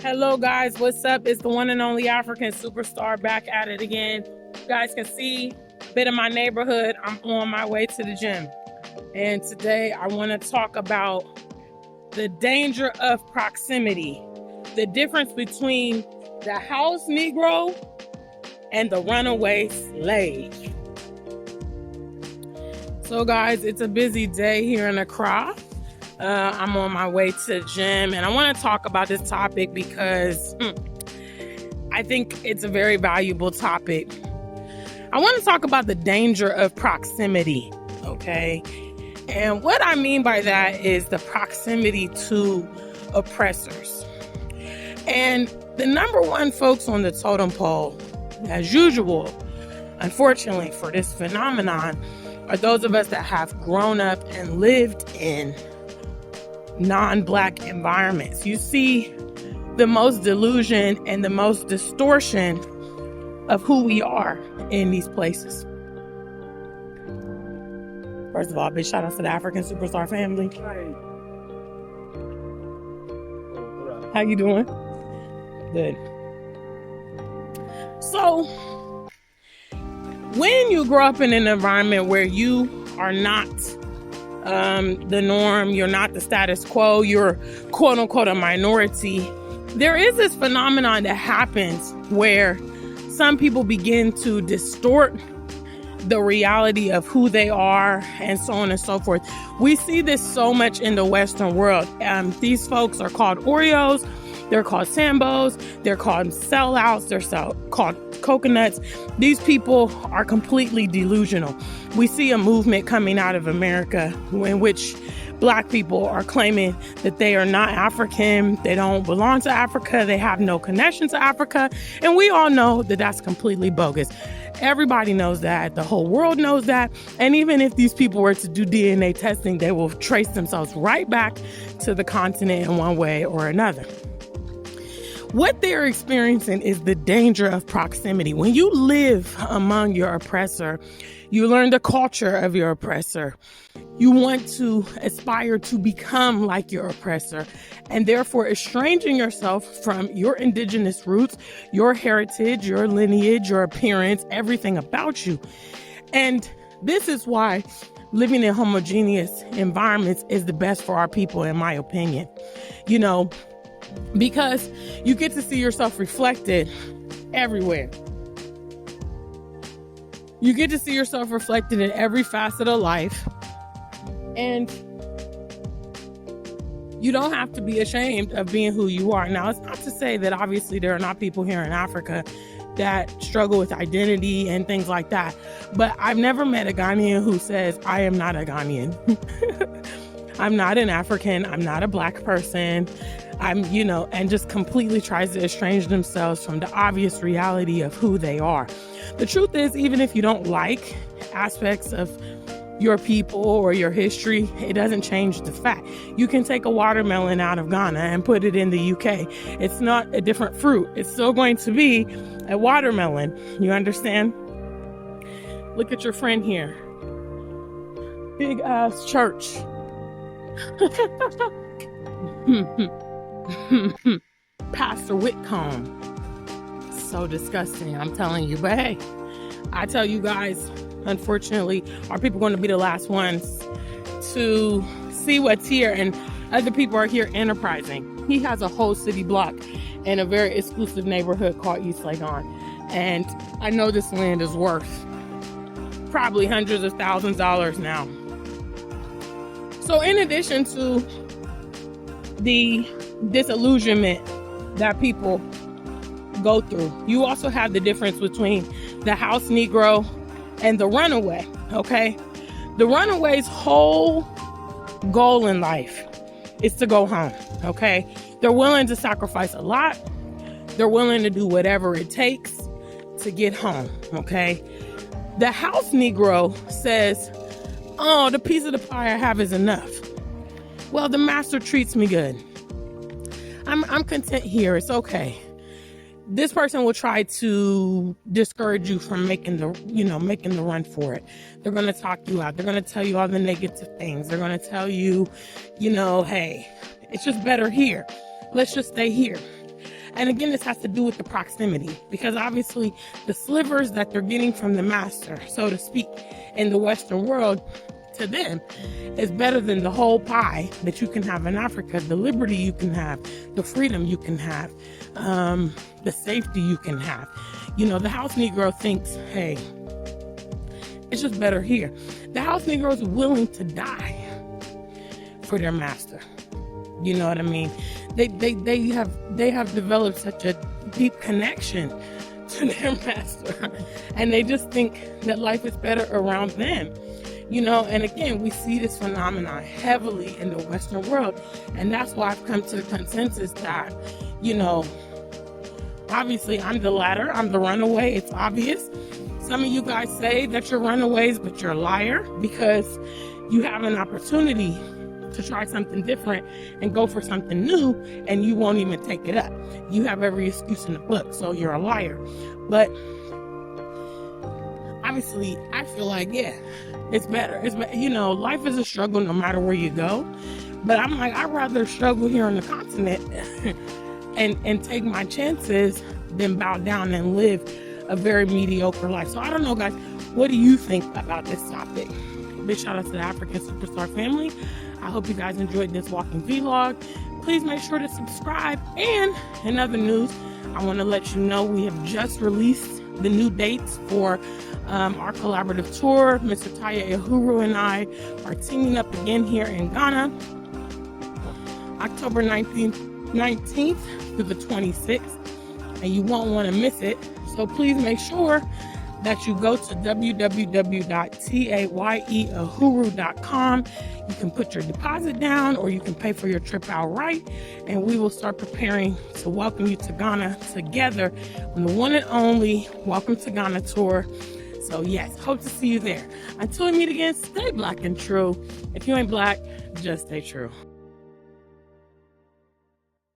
Hello guys, what's up? It's the one and only African superstar back at it again. You guys can see a bit of my neighborhood. I'm on my way to the gym. And today I want to talk about the danger of proximity, the difference between the house Negro and the runaway slave. So guys, it's a busy day here in Accra. I'm on my way to the gym, and I want to talk about this topic because I think it's a very valuable topic. I want to talk about the danger of proximity, okay? And what I mean by that is the proximity to oppressors. And the number one folks on the totem pole, as usual, unfortunately for this phenomenon, are those of us that have grown up and lived in non-Black environments. You see the most delusion and the most distortion of who we are in these places. First of all, big shout out to the African superstar family. How you doing? Good. So, when you grow up in an environment where you are not the norm, you're not the status quo, you're quote unquote a minority, there is this phenomenon that happens where some people begin to distort the reality of who they are and so on and so forth. We see this so much in the Western world. These folks are called Oreos, they're called Sambos, they're called sellouts, they're called coconuts. These people are completely delusional. We see a movement coming out of America in which Black people are claiming that they are not African, they don't belong to Africa, they have no connection to Africa, and we all know that that's completely bogus. Everybody knows that, the whole world knows that, and even if these people were to do DNA testing, they will trace themselves right back to the continent in one way or another. What they're experiencing is the danger of proximity. When you live among your oppressor, you learn the culture of your oppressor. You want to aspire to become like your oppressor, and therefore estranging yourself from your indigenous roots, your heritage, your lineage, your appearance, everything about you. And this is why living in homogeneous environments is the best for our people, in my opinion. You know, because you get to see yourself reflected everywhere. You get to see yourself reflected in every facet of life. And you don't have to be ashamed of being who you are. Now, it's not to say that obviously there are not people here in Africa that struggle with identity and things like that. But I've never met a Ghanaian who says, I am not a Ghanaian. I'm not an African. I'm not a Black person. And just completely tries to estrange themselves from the obvious reality of who they are. The truth is, even if you don't like aspects of your people or your history, it doesn't change the fact. You can take a watermelon out of Ghana and put it in the UK. It's not a different fruit. It's still going to be a watermelon. You understand? Look at your friend here. Big ass church. Pastor Whitcomb. So disgusting, I'm telling you. But hey, I tell you guys, unfortunately, our people are going to be the last ones to see what's here, and other people are here enterprising. He has a whole city block in a very exclusive neighborhood called East Legon, and I know this land is worth probably hundreds of thousands of dollars now. So in addition to the disillusionment that people go through, you also have the difference between the house Negro and the runaway, okay? The runaway's whole goal in life is to go home, okay? They're willing to sacrifice a lot. They're willing to do whatever it takes to get home, okay? The house Negro says, oh, the piece of the pie I have is enough. Well, the master treats me good. I'm content here. It's okay. This person will try to discourage you from making the run for it. They're going to talk you out. They're going to tell you all the negative things. They're going to tell you, hey, it's just better here. Let's just stay here. And again, this has to do with the proximity, because obviously the slivers that they're getting from the master, so to speak, in the Western world, to them is better than the whole pie that you can have in Africa, the liberty you can have, the freedom you can have, the safety you can have. You know, the house Negro thinks, hey, it's just better here. The house Negro is willing to die for their master. You know what I mean? They have developed such a deep connection to their master, and they just think that life is better around them. You know, and again, we see this phenomenon heavily in the Western world, and that's why I've come to the consensus that, you know, obviously I'm the latter, I'm the runaway, it's obvious. Some of you guys say that you're runaways, but you're a liar, because you have an opportunity to try something different and go for something new, and you won't even take it up. You have every excuse in the book, so you're a liar. But obviously, I feel like, yeah, it's better. You know, life is a struggle no matter where you go. But I'm like, I'd rather struggle here on the continent and take my chances than bow down and live a very mediocre life. So I don't know, guys, what do you think about this topic? Big shout out to the African Superstar family. I hope you guys enjoyed this walking vlog. Please make sure to subscribe. And in other news, I want to let you know we have just released the new dates for our collaborative tour. Mr. Taye, Uhuru, and I are teaming up again here in Ghana, October 19th through the 26th, and you won't want to miss it. So please make sure that you go to www.tayeahuru.com. You can put your deposit down, or you can pay for your trip outright, and we will start preparing to welcome you to Ghana together on the one and only Welcome to Ghana tour. So yes, hope to see you there. Until we meet again, stay black and true. If you ain't black, just stay true.